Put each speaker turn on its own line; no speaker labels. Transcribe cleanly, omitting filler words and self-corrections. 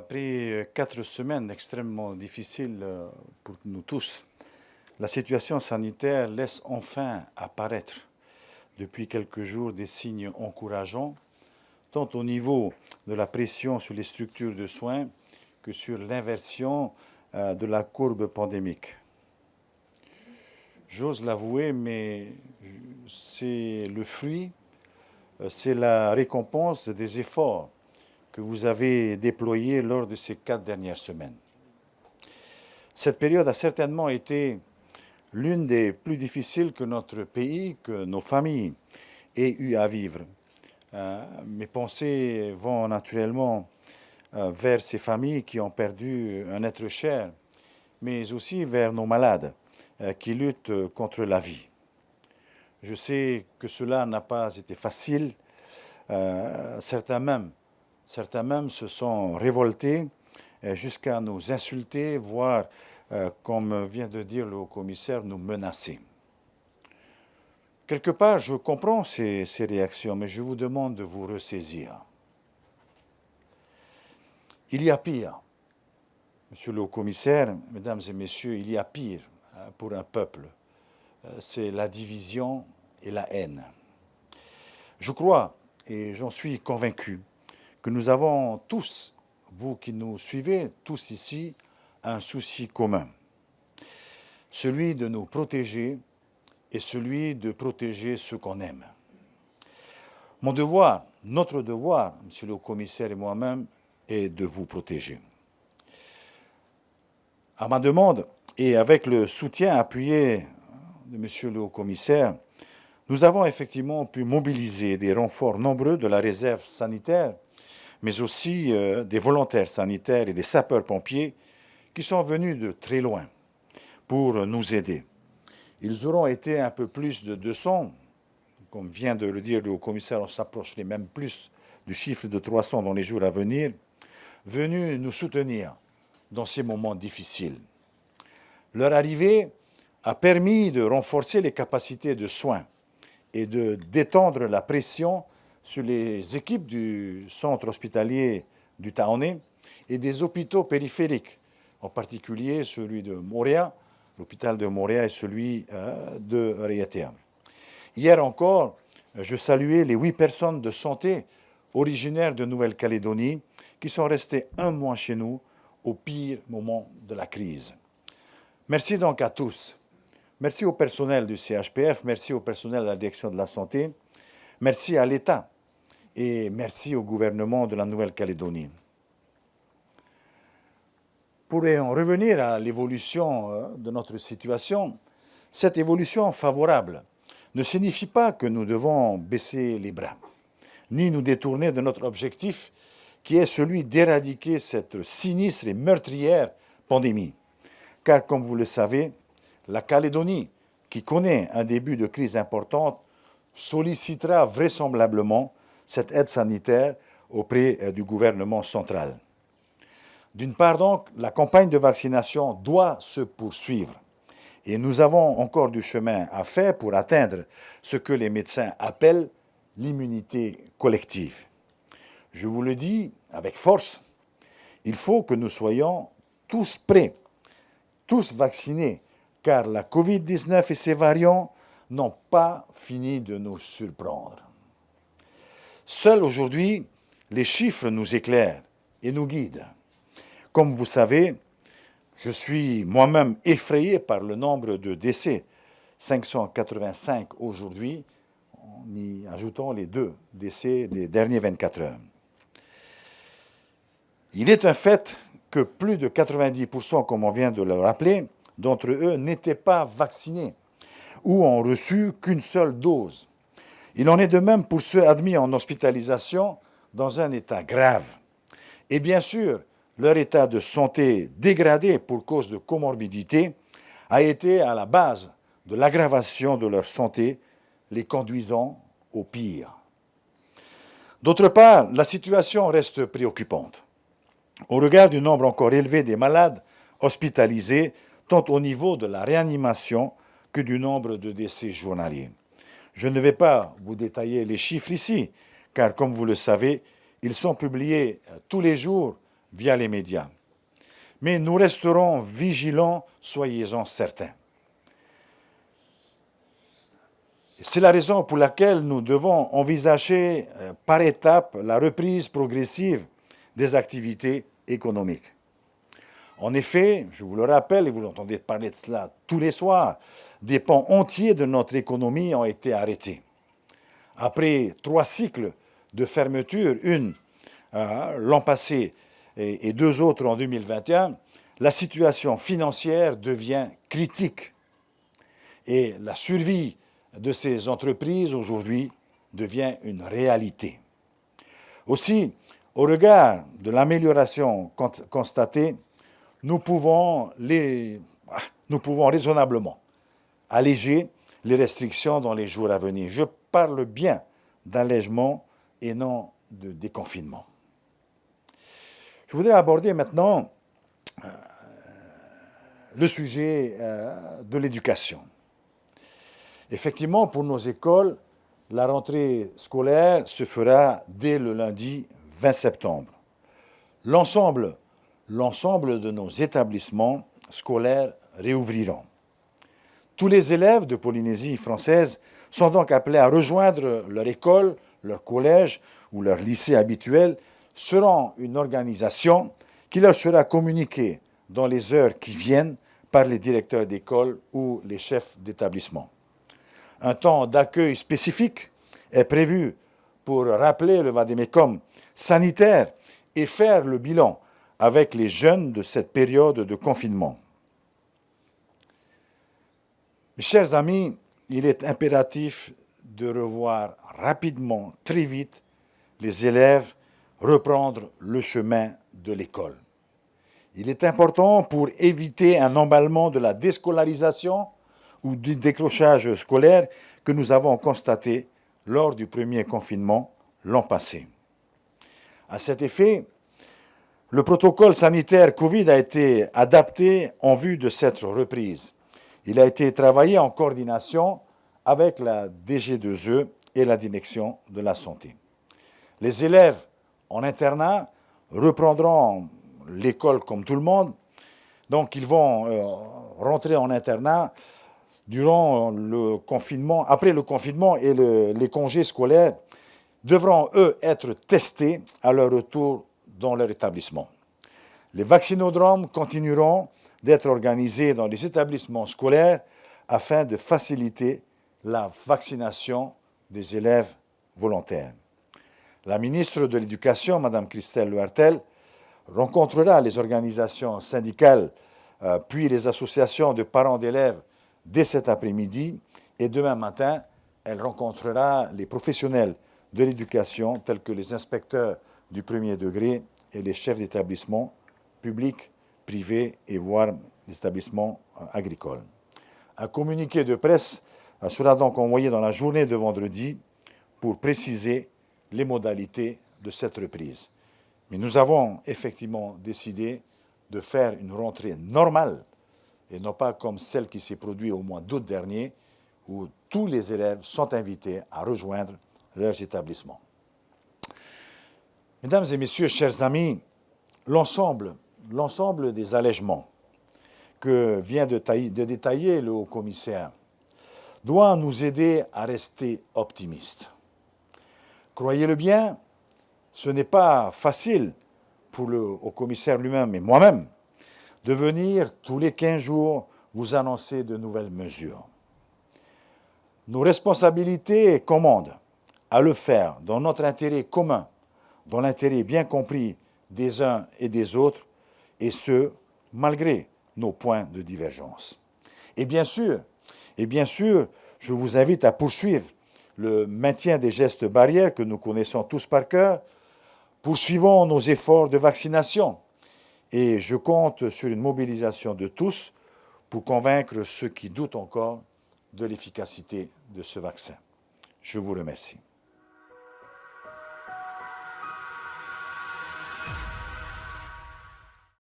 Après 4 semaines extrêmement difficiles pour nous tous, la situation sanitaire laisse enfin apparaître depuis quelques jours des signes encourageants, tant au niveau de la pression sur les structures de soins que sur l'inversion de la courbe pandémique. J'ose l'avouer, mais c'est le fruit, c'est la récompense des efforts que vous avez déployés lors de ces 4 dernières semaines. Cette période a certainement été l'une des plus difficiles que notre pays, que nos familles aient eu à vivre. Mes pensées vont naturellement vers ces familles qui ont perdu un être cher, mais aussi vers nos malades qui luttent contre la vie. Je sais que cela n'a pas été facile. Certains même se sont révoltés jusqu'à nous insulter, voire, comme vient de dire le haut-commissaire, nous menacer. Quelque part, je comprends ces réactions, mais je vous demande de vous ressaisir. Il y a pire, monsieur le haut-commissaire, mesdames et messieurs, il y a pire pour un peuple. C'est la division et la haine. Je crois, et j'en suis convaincu, que nous avons tous, vous qui nous suivez, tous ici, un souci commun. Celui de nous protéger et celui de protéger ceux qu'on aime. Mon devoir, notre devoir, monsieur le haut-commissaire et moi-même, est de vous protéger. À ma demande, et avec le soutien appuyé de monsieur le haut-commissaire, nous avons effectivement pu mobiliser des renforts nombreux de la réserve sanitaire, mais aussi des volontaires sanitaires et des sapeurs-pompiers qui sont venus de très loin pour nous aider. Ils auront été un peu plus de 200, comme vient de le dire le haut-commissaire, on s'approche même plus du chiffre de 300 dans les jours à venir, venus nous soutenir dans ces moments difficiles. Leur arrivée a permis de renforcer les capacités de soins et de détendre la pression sur les équipes du centre hospitalier du Taoné et des hôpitaux périphériques, en particulier celui de Moria, l'hôpital de Moria et celui de Raiatea. Hier encore, je saluais les 8 personnes de santé originaires de Nouvelle-Calédonie qui sont restées un mois chez nous au pire moment de la crise. Merci donc à tous. Merci au personnel du CHPF, merci au personnel de la direction de la santé, merci à l'État et merci au gouvernement de la Nouvelle-Calédonie. Pour en revenir à l'évolution de notre situation, cette évolution favorable ne signifie pas que nous devons baisser les bras, ni nous détourner de notre objectif qui est celui d'éradiquer cette sinistre et meurtrière pandémie. Car comme vous le savez, la Calédonie, qui connaît un début de crise importante, sollicitera vraisemblablement cette aide sanitaire auprès du gouvernement central. D'une part donc, la campagne de vaccination doit se poursuivre et nous avons encore du chemin à faire pour atteindre ce que les médecins appellent l'immunité collective. Je vous le dis avec force, il faut que nous soyons tous prêts, tous vaccinés, car la Covid-19 et ses variants n'ont pas fini de nous surprendre. Seuls aujourd'hui, les chiffres nous éclairent et nous guident. Comme vous savez, je suis moi-même effrayé par le nombre de décès, 585 aujourd'hui, en y ajoutant les 2 décès des derniers 24 heures. Il est un fait que plus de 90%, comme on vient de le rappeler, d'entre eux n'étaient pas vaccinés ou ont reçu qu'une seule dose. Il en est de même pour ceux admis en hospitalisation dans un état grave. Et bien sûr, leur état de santé dégradé pour cause de comorbidité a été à la base de l'aggravation de leur santé, les conduisant au pire. D'autre part, la situation reste préoccupante. Au regard du nombre encore élevé des malades hospitalisés, tant au niveau de la réanimation que du nombre de décès journaliers. Je ne vais pas vous détailler les chiffres ici, car comme vous le savez, ils sont publiés tous les jours via les médias. Mais nous resterons vigilants, soyez-en certains. C'est la raison pour laquelle nous devons envisager par étapes la reprise progressive des activités économiques. En effet, je vous le rappelle, et vous entendez parler de cela tous les soirs, des pans entiers de notre économie ont été arrêtés. Après 3 cycles de fermeture, une l'an passé et 2 autres en 2021, la situation financière devient critique. Et la survie de ces entreprises aujourd'hui devient une réalité. Aussi, au regard de l'amélioration constatée, nous pouvons raisonnablement alléger les restrictions dans les jours à venir. Je parle bien d'allègement et non de déconfinement. Je voudrais aborder maintenant le sujet de l'éducation. Effectivement, pour nos écoles, la rentrée scolaire se fera dès le lundi 20 septembre. L'ensemble de nos établissements scolaires réouvriront. Tous les élèves de Polynésie française sont donc appelés à rejoindre leur école, leur collège ou leur lycée habituel selon une organisation qui leur sera communiquée dans les heures qui viennent par les directeurs d'école ou les chefs d'établissement. Un temps d'accueil spécifique est prévu pour rappeler le vade-mecum sanitaire et faire le bilan avec les jeunes de cette période de confinement. Mes chers amis, il est impératif de revoir rapidement, très vite, les élèves reprendre le chemin de l'école. Il est important pour éviter un emballement de la déscolarisation ou du décrochage scolaire que nous avons constaté lors du premier confinement l'an passé. À cet effet, le protocole sanitaire Covid a été adapté en vue de cette reprise. Il a été travaillé en coordination avec la DG2E et la direction de la santé. Les élèves en internat reprendront l'école comme tout le monde, donc ils vont rentrer en internat durant le confinement, après le confinement et les congés scolaires devront, eux, être testés à leur retour dans leur établissement. Les vaccinodromes continueront d'être organisés dans les établissements scolaires afin de faciliter la vaccination des élèves volontaires. La ministre de l'Éducation, Mme Christelle Lehartel, rencontrera les organisations syndicales puis les associations de parents d'élèves dès cet après-midi et demain matin, elle rencontrera les professionnels de l'éducation tels que les inspecteurs du premier degré et les chefs d'établissement publics, privés et voire les établissements agricoles. Un communiqué de presse sera donc envoyé dans la journée de vendredi pour préciser les modalités de cette reprise. Mais nous avons effectivement décidé de faire une rentrée normale et non pas comme celle qui s'est produite au mois d'août dernier où tous les élèves sont invités à rejoindre leurs établissements. Mesdames et messieurs, chers amis, l'ensemble des allègements que vient de détailler le haut-commissaire doit nous aider à rester optimistes. Croyez-le bien, ce n'est pas facile pour le haut-commissaire lui-même et moi-même de venir tous les 15 jours vous annoncer de nouvelles mesures. Nos responsabilités commandent à le faire dans notre intérêt commun, dans l'intérêt bien compris des uns et des autres, et ce, malgré nos points de divergence. Et bien sûr, je vous invite à poursuivre le maintien des gestes barrières que nous connaissons tous par cœur. Poursuivons nos efforts de vaccination et je compte sur une mobilisation de tous pour convaincre ceux qui doutent encore de l'efficacité de ce vaccin. Je vous remercie.